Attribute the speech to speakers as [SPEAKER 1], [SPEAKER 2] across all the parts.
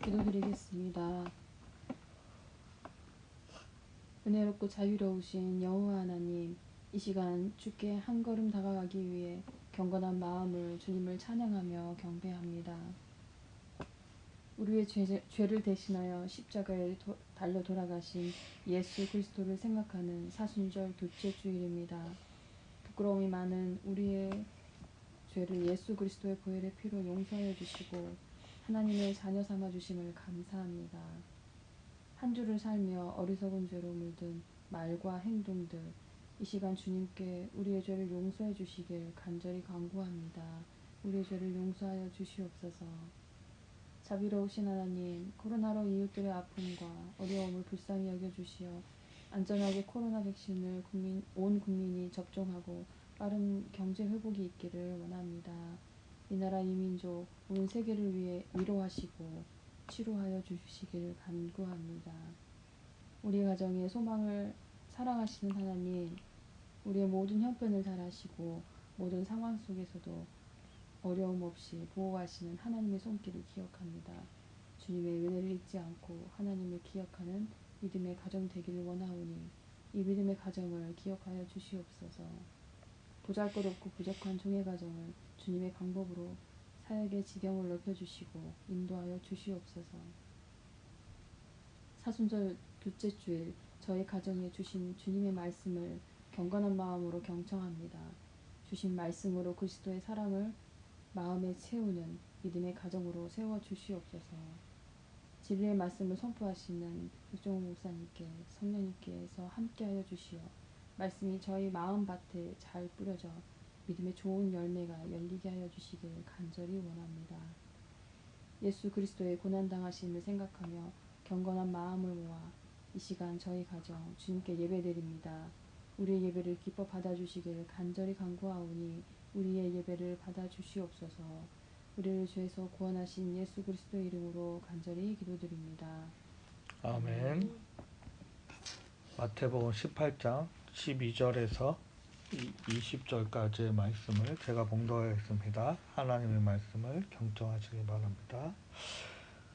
[SPEAKER 1] 기도드리겠습니다. 은혜롭고 자유로우신 여호와 하나님, 이 시간 주께 한 걸음 다가가기 위해 경건한 마음을 주님을 찬양하며 경배합니다. 우리의 죄를 대신하여 십자가에 달려 돌아가신 예수 그리스도를 생각하는 사순절 둘째 주일입니다. 부끄러움이 많은 우리의 죄를 예수 그리스도의 보혈의 피로 용서하여 주시고 하나님의 자녀 삼아 주심을 감사합니다. 한 주를 살며 어리석은 죄로 물든 말과 행동들, 이 시간 주님께 우리의 죄를 용서해 주시길 간절히 간구합니다. 우리의 죄를 용서하여 주시옵소서. 자비로우신 하나님, 코로나로 이웃들의 아픔과 어려움을 불쌍히 여겨주시어 안전하게 코로나 백신을 온 국민이 접종하고 빠른 경제 회복이 있기를 원합니다. 이 나라 이 민족 온 세계를 위해 위로하시고 치료하여 주시기를 간구합니다. 우리 가정의 소망을 사랑하시는 하나님, 우리의 모든 형편을 잘 아시고 모든 상황 속에서도 어려움 없이 보호하시는 하나님의 손길을 기억합니다. 주님의 은혜를 잊지 않고 하나님을 기억하는 믿음의 가정 되기를 원하오니 이 믿음의 가정을 기억하여 주시옵소서. 보잘것없고 부족한 종의 가정을 주님의 방법으로 사역의 지경을 넓혀주시고 인도하여 주시옵소서. 사순절 둘째 주일 저희 가정에 주신 주님의 말씀을 경건한 마음으로 경청합니다. 주신 말씀으로 그리스도의 사랑을 마음에 채우는 믿음의 가정으로 세워주시옵소서. 진리의 말씀을 선포하시는 백종호 목사님께 성령님께서 함께하여 주시어 말씀이 저희 마음밭에 잘 뿌려져 믿음의 좋은 열매가 열리게 하여 주시길 간절히 원합니다. 예수 그리스도의 고난당하심을 생각하며 경건한 마음을 모아 이 시간 저희 가정 주님께 예배드립니다. 우리의 예배를 기뻐 받아주시길 간절히 간구하오니 우리의 예배를 받아주시옵소서. 우리를 죄에서 구원하신 예수 그리스도의 이름으로 간절히 기도드립니다.
[SPEAKER 2] 아멘. 마태복음 18장 12절에서 20절까지의 말씀을 제가 봉독하겠습니다. 하나님의 말씀을 경청하시기 바랍니다.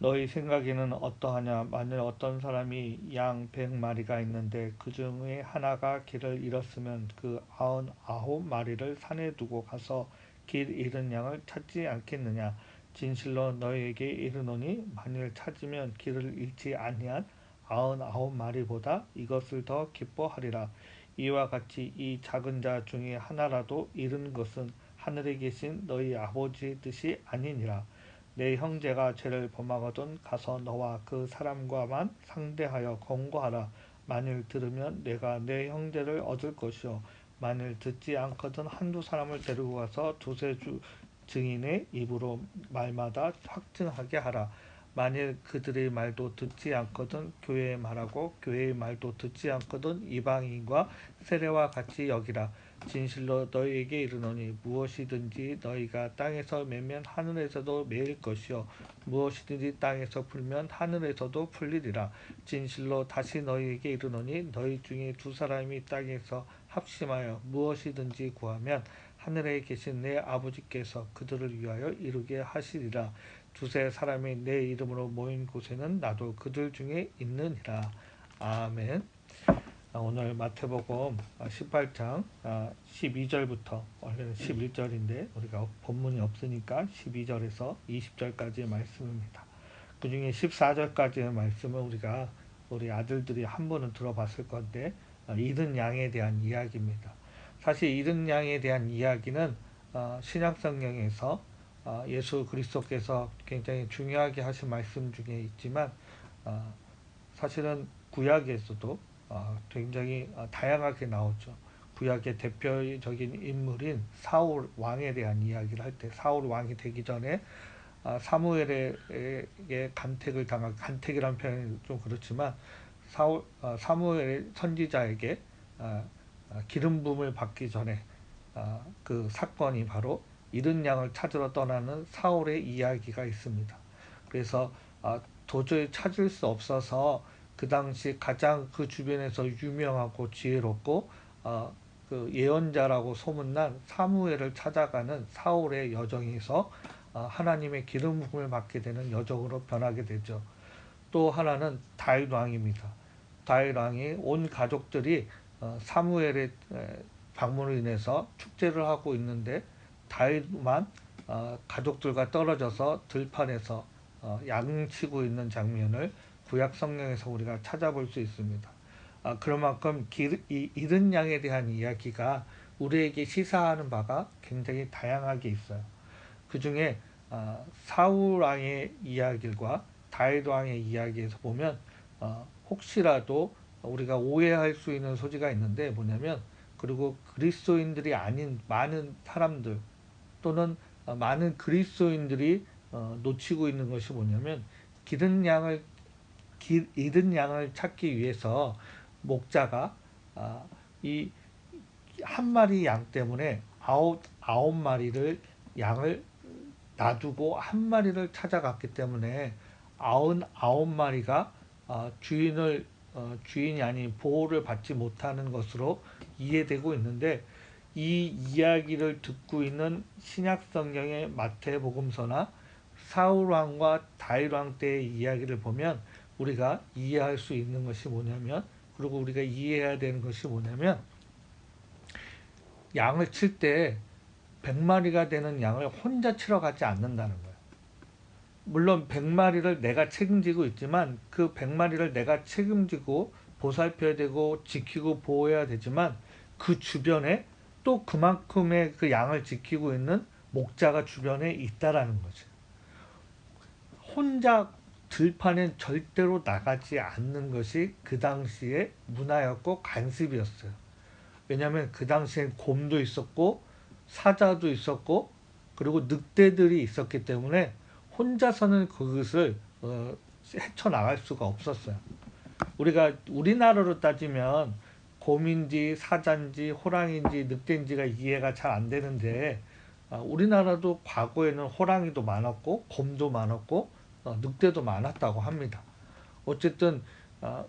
[SPEAKER 2] 너희 생각에는 어떠하냐? 만일 어떤 사람이 양 100마리가 있는데 그 중에 하나가 길을 잃었으면 그 99마리를 산에 두고 가서 길 잃은 양을 찾지 않겠느냐? 진실로 너희에게 이르노니 만일 찾으면 길을 잃지 아니한 99마리보다 이것을 더 기뻐하리라. 이와 같이 이 작은 자 중에 하나라도 잃은 것은 하늘에 계신 너희 아버지 뜻이 아니니라. 내 형제가 죄를 범하거든 가서 너와 그 사람과만 상대하여 권고하라. 만일 들으면 내가 내 형제를 얻을 것이요 만일 듣지 않거든 한두 사람을 데리고 가서 두세 증인의 입으로 말마다 확증하게 하라. 만일 그들의 말도 듣지 않거든 교회의 말하고 교회의 말도 듣지 않거든 이방인과 세례와 같이 여기라. 진실로 너희에게 이르노니 무엇이든지 너희가 땅에서 매면 하늘에서도 매일 것이요 무엇이든지 땅에서 풀면 하늘에서도 풀리리라. 진실로 다시 너희에게 이르노니 너희 중에 두 사람이 땅에서 합심하여 무엇이든지 구하면 하늘에 계신 내 아버지께서 그들을 위하여 이루게 하시리라. 두세 사람이 내 이름으로 모인 곳에는 나도 그들 중에 있느니라. 아멘. 오늘 마태복음 18장 12절부터 원래는 11절인데 우리가 본문이 없으니까 12절에서 20절까지의 말씀입니다. 그 중에 14절까지의 말씀은 우리 아들들이 한 번은 들어봤을 건데 잃은 양에 대한 이야기입니다. 사실 잃은 양에 대한 이야기는 신약성경에서 예수 그리스도께서 굉장히 중요하게 하신 말씀 중에 있지만 사실은 구약에서도 굉장히 다양하게 나오죠. 구약의 대표적인 인물인 사울 왕에 대한 이야기를 할 때 사울 왕이 되기 전에 사무엘에게 간택이라는 표현이 좀 그렇지만 사무엘 선지자에게 기름 부음을 받기 전에 그 사건이 바로 잃은 양을 찾으러 떠나는 사울의 이야기가 있습니다. 그래서 도저히 찾을 수 없어서 그 당시 가장 그 주변에서 유명하고 지혜롭고 그 예언자라고 소문난 사무엘을 찾아가는 사울의 여정에서 하나님의 기름 부음을 받게 되는 여종으로 변하게 되죠. 또 하나는 다윗 왕입니다. 다윗 왕이 온 가족들이 사무엘의 방문으로 인해서 축제를 하고 있는데 다윗만 가족들과 떨어져서 들판에서 양치고 있는 장면을 구약 성경에서 우리가 찾아볼 수 있습니다. 그런 만큼 잃은 양에 대한 이야기가 우리에게 시사하는 바가 굉장히 다양하게 있어요. 그 중에 사울 왕의 이야기와 다윗 왕의 이야기에서 보면 혹시라도 우리가 오해할 수 있는 소지가 있는데 뭐냐면, 그리고 그리스도인들이 아닌 많은 사람들 또는 많은 그리스도인들이 놓치고 있는 것이 뭐냐면, 잃은 양을 찾기 위해서 목자가 이 한 마리 양 때문에 아홉 마리를 양을 놔두고 한 마리를 찾아갔기 때문에 99마리가 주인이 아닌 보호를 받지 못하는 것으로 이해되고 있는데, 이 이야기를 듣고 있는 신약 성경의 마태복음서나 사울 왕과 다윗 왕 때의 이야기를 보면 우리가 이해할 수 있는 것이 뭐냐면, 그리고 우리가 이해해야 되는 것이 뭐냐면, 양을 칠 때 100마리가 되는 양을 혼자 치러 가지 않는다는 거예요. 물론 100마리를 내가 책임지고 있지만 그 100마리를 내가 책임지고 보살펴야 되고 지키고 보호해야 되지만, 그 주변에 또 그만큼의 그 양을 지키고 있는 목자가 주변에 있다라는 거죠. 혼자 들판엔 절대로 나가지 않는 것이 그 당시의 문화였고 관습이었어요. 왜냐하면 그 당시엔 곰도 있었고 사자도 있었고 그리고 늑대들이 있었기 때문에 혼자서는 그것을 헤쳐나갈 수가 없었어요. 우리나라로 따지면 곰인지 사자인지 호랑이인지 늑대인지가 이해가 잘 안 되는데, 우리나라도 과거에는 호랑이도 많았고 곰도 많았고 늑대도 많았다고 합니다. 어쨌든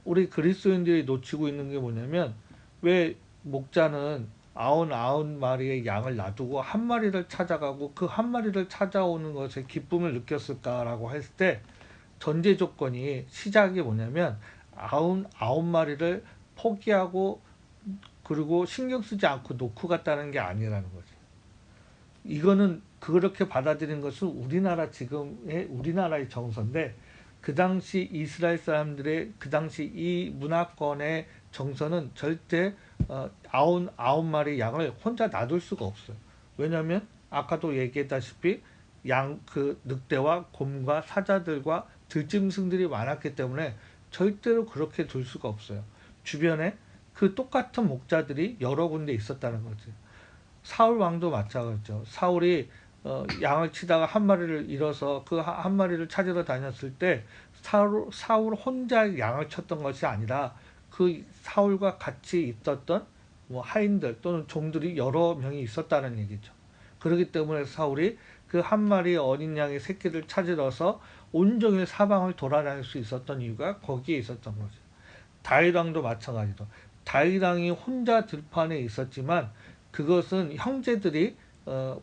[SPEAKER 2] 우리 그리스도인들이 놓치고 있는 게 뭐냐면, 왜 목자는 99마리의 양을 놔두고 한 마리를 찾아가고 그 한 마리를 찾아오는 것에 기쁨을 느꼈을까라고 했을 때, 전제 조건이 시작이 뭐냐면 99마리를 포기하고 그리고 신경 쓰지 않고 놓고 갔다는 게 아니라는 거지. 이거는 그렇게 받아들인 것은 우리나라의 정서인데, 그 당시 이스라엘 사람들의 그 당시 이 문화권의 정서는 절대 99마리 양을 혼자 놔둘 수가 없어요. 왜냐하면 아까도 얘기했다시피 그 늑대와 곰과 사자들과 들짐승들이 많았기 때문에 절대로 그렇게 둘 수가 없어요. 주변에 그 똑같은 목자들이 여러 군데 있었다는 거지. 사울 왕도 마찬가지죠. 사울이 양을 치다가 한 마리를 잃어서 그 한 마리를 찾으러 다녔을 때 사울 혼자 양을 쳤던 것이 아니라 그 사울과 같이 있었던 하인들 또는 종들이 여러 명이 있었다는 얘기죠. 그렇기 때문에 사울이 그 한 마리의 어린 양의 새끼를 찾으러서 온종일 사방을 돌아다닐 수 있었던 이유가 거기에 있었던 거죠. 다윗 왕도 마찬가지로 다윗 왕이 혼자 들판에 있었지만 그것은 형제들이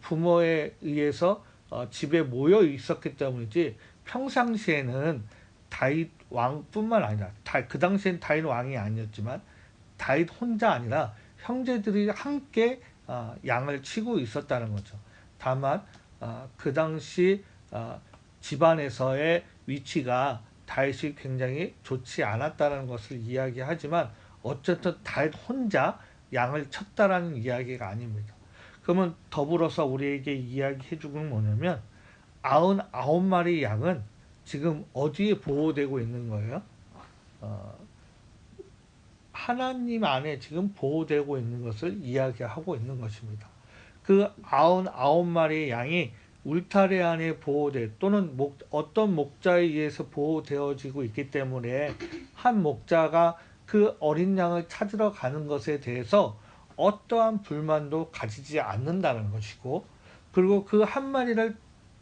[SPEAKER 2] 부모에 의해서 집에 모여 있었기 때문이지, 평상시에는 다윗 왕뿐만 아니라 그 당시엔 다윗 왕이 아니었지만 다윗 혼자 아니라 형제들이 함께 양을 치고 있었다는 거죠. 다만 그 당시 집안에서의 위치가 다윗이 굉장히 좋지 않았다는 것을 이야기하지만, 어쨌든 다윗 혼자 양을 쳤다라는 이야기가 아닙니다. 그러면 더불어서 우리에게 이야기해 주는 건 뭐냐면, 99마리 양은 지금 어디에 보호되고 있는 거예요? 하나님 안에 지금 보호되고 있는 것을 이야기하고 있는 것입니다. 그 99마리의 양이 울타리 안에 또는 어떤 목자에 의해서 보호되어지고 있기 때문에 한 목자가 그 어린 양을 찾으러 가는 것에 대해서 어떠한 불만도 가지지 않는다는 것이고, 그리고 그 한 마리를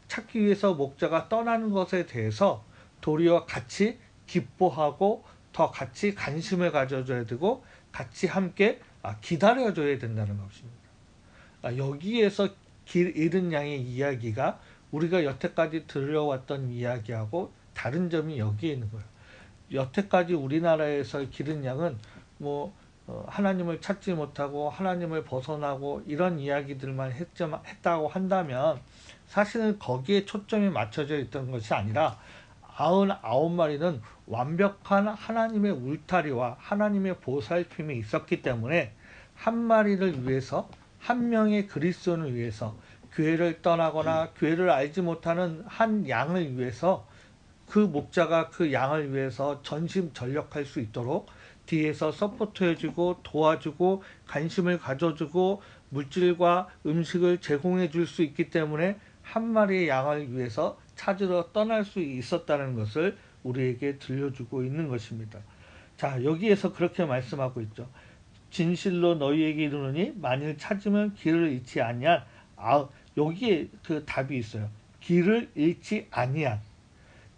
[SPEAKER 2] 찾기 위해서 목자가 떠나는 것에 대해서 도리어 같이 기뻐하고 더 같이 관심을 가져줘야 되고 같이 함께 기다려줘야 된다는 것입니다. 여기에서 길 잃은 양의 이야기가 우리가 여태까지 들려왔던 이야기하고 다른 점이 여기에 있는 거예요. 여태까지 우리나라에서 기른 양은 뭐 하나님을 찾지 못하고 하나님을 벗어나고 이런 이야기들만 했다고 한다면 사실은 거기에 초점이 맞춰져 있던 것이 아니라 99마리는 완벽한 하나님의 울타리와 하나님의 보살핌이 있었기 때문에 한 마리를 위해서, 한 명의 그리스도인을 위해서, 교회를 떠나거나 교회를 알지 못하는 한 양을 위해서 그 목자가 그 양을 위해서 전심전력할 수 있도록 뒤에서 서포트해주고 도와주고 관심을 가져주고 물질과 음식을 제공해 줄 수 있기 때문에 한 마리의 양을 위해서 찾으러 떠날 수 있었다는 것을 우리에게 들려주고 있는 것입니다. 자, 여기에서 그렇게 말씀하고 있죠. 진실로 너희에게 이르노니 만일 찾으면 길을 잃지 아니한. 여기에 그 답이 있어요. 길을 잃지 아니한.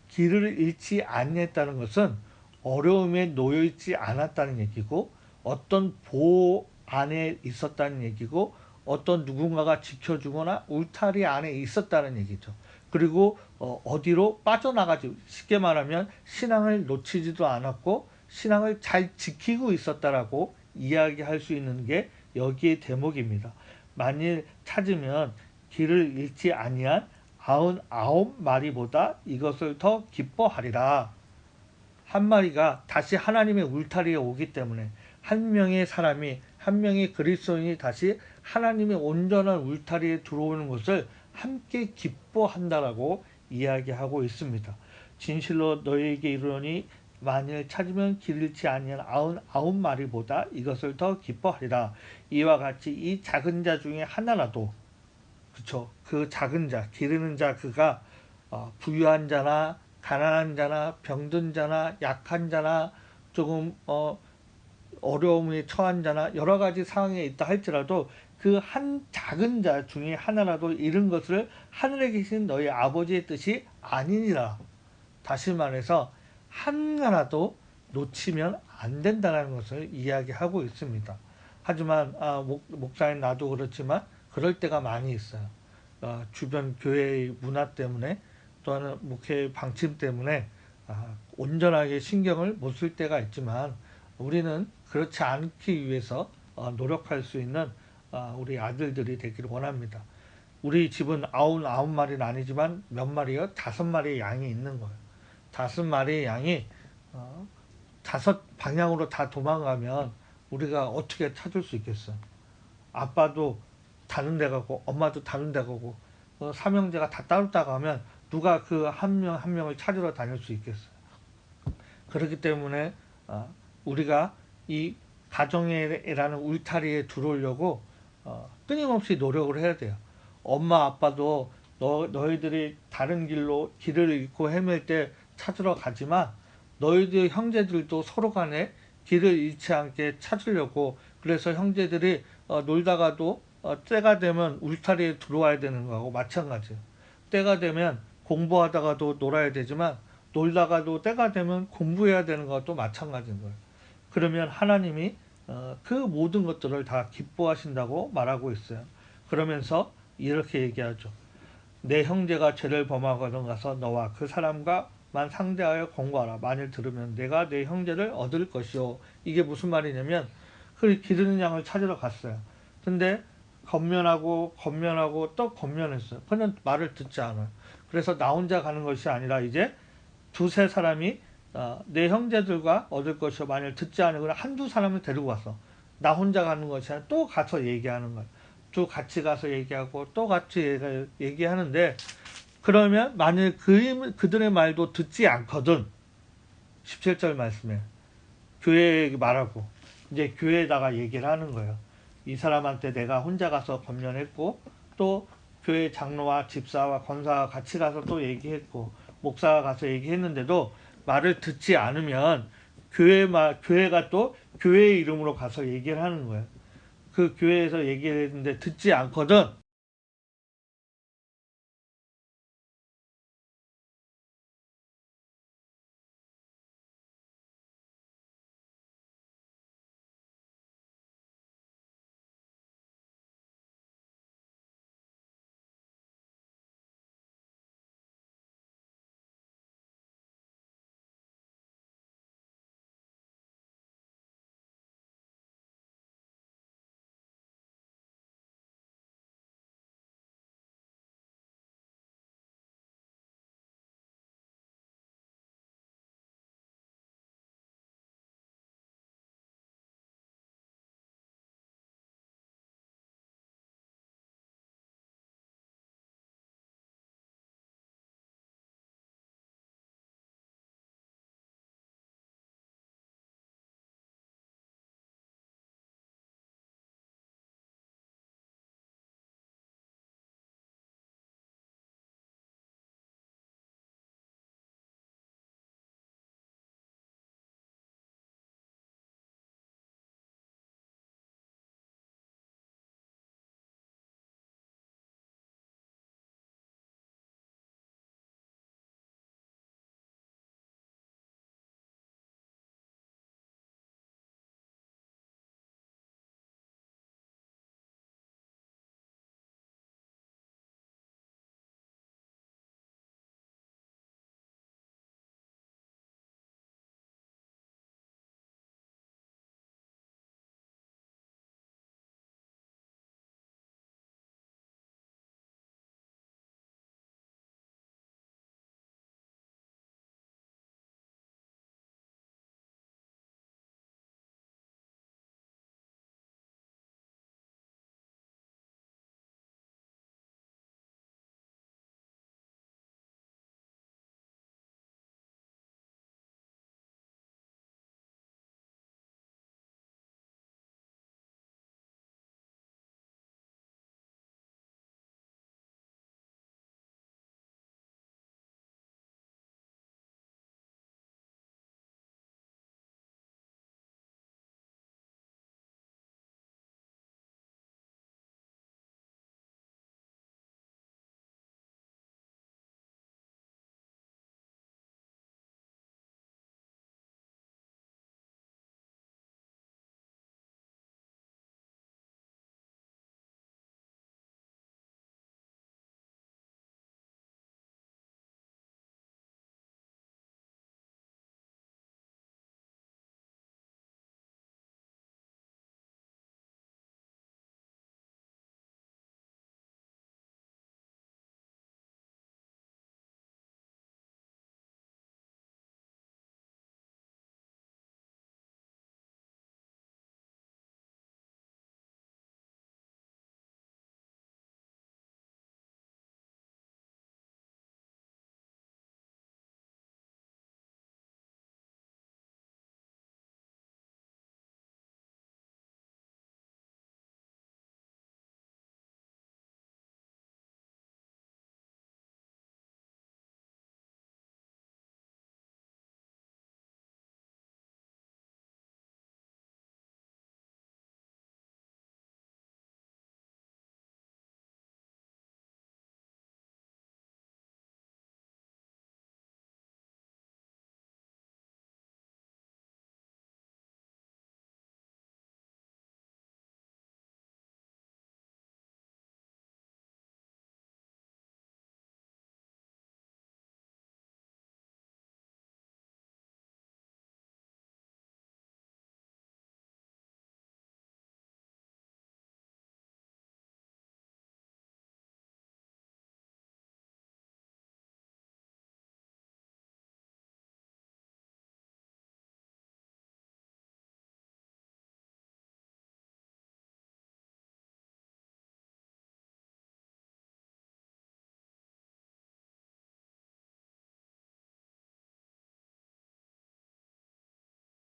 [SPEAKER 2] 길을 잃지 아니했다는 것은 어려움에 놓여 있지 않았다는 얘기고 어떤 보호 안에 있었다는 얘기고 어떤 누군가가 지켜주거나 울타리 안에 있었다는 얘기죠. 그리고 어디로 빠져나가지, 쉽게 말하면 신앙을 놓치지도 않았고 신앙을 잘 지키고 있었다라고 이야기할 수 있는 게 여기의 대목입니다. 만일 찾으면 길을 잃지 아니한 99마리보다 이것을 더 기뻐하리라. 한 마리가 다시 하나님의 울타리에 오기 때문에 한 명의 사람이, 한 명의 그리스도인이 다시 하나님의 온전한 울타리에 들어오는 것을 함께 기뻐한다라고 이야기하고 있습니다. 진실로 너희에게 이르노니 만일 찾으면 길 잃지 아니한 99마리보다 이것을 더 기뻐하리라. 이와 같이 이 작은 자 중에 하나라도, 그쵸, 그 작은 자, 기르는 자, 그가 부유한 자나 가난한 자나 병든 자나 약한 자나 조금 어려움에 처한 자나 여러 가지 상황에 있다 할지라도 그 한 작은 자 중에 하나라도 잃은 것을 하늘에 계신 너희 아버지의 뜻이 아니니라. 다시 말해서 하나라도 놓치면 안 된다는 것을 이야기하고 있습니다. 하지만 목사인 나도 그렇지만 그럴 때가 많이 있어요. 주변 교회의 문화 때문에 또는 목회의 방침 때문에 온전하게 신경을 못 쓸 때가 있지만 우리는 그렇지 않기 위해서 노력할 수 있는 우리 아들들이 되기를 원합니다. 우리 집은 99마리는 아니지만 몇 마리요? 5마리의 양이 있는 거예요. 5마리의 양이 5방향으로 다 도망가면 우리가 어떻게 찾을 수 있겠어요? 아빠도 다른 데 가고 엄마도 다른 데 가고 삼형제가 다 따로 가면 누가 그 한 명 한 명을 찾으러 다닐 수 있겠어요? 그렇기 때문에 우리가 이 가정이라는 울타리에 들어오려고 끊임없이 노력을 해야 돼요. 엄마 아빠도 너희들이 다른 길을 잃고 헤맬 때 찾으러 가지만 너희들 형제들도 서로 간에 길을 잃지 않게 찾으려고, 그래서 형제들이 놀다가도 때가 되면 울타리에 들어와야 되는 거하고 마찬가지예요. 때가 되면 공부하다가도 놀아야 되지만 놀다가도 때가 되면 공부해야 되는 것도 마찬가지인 거예요. 그러면 하나님이 그 모든 것들을 다 기뻐하신다고 말하고 있어요. 그러면서 이렇게 얘기하죠. 내 형제가 죄를 범하거든 가서 너와 그 사람과만 상대하여 권고하라. 만일 들으면 내가 내 형제를 얻을 것이요. 이게 무슨 말이냐면 그 기르는 양을 찾으러 갔어요. 근데 건면하고 또 건면했어요. 그냥 말을 듣지 않아요. 그래서 나 혼자 가는 것이 아니라 이제 두세 사람이 내 형제들과 얻을 것이요. 만일 듣지 않으면 한두 사람을 데리고 갔어. 나 혼자 가는 것이 아니라 또 가서 얘기하는 거예요. 또 같이 가서 얘기하고 또 같이 얘기하는데, 그러면 만일 그들의 말도 듣지 않거든, 17절 말씀에 교회에 말하고 이제 교회에다가 얘기를 하는 거예요. 이 사람한테 내가 혼자 가서 권면했고 또 교회 장로와 집사와 권사와 같이 가서 또 얘기했고 목사가 가서 얘기했는데도 말을 듣지 않으면 교회가 또 교회의 이름으로 가서 얘기를 하는 거예요. 그 교회에서 얘기를 했는데 듣지 않거든.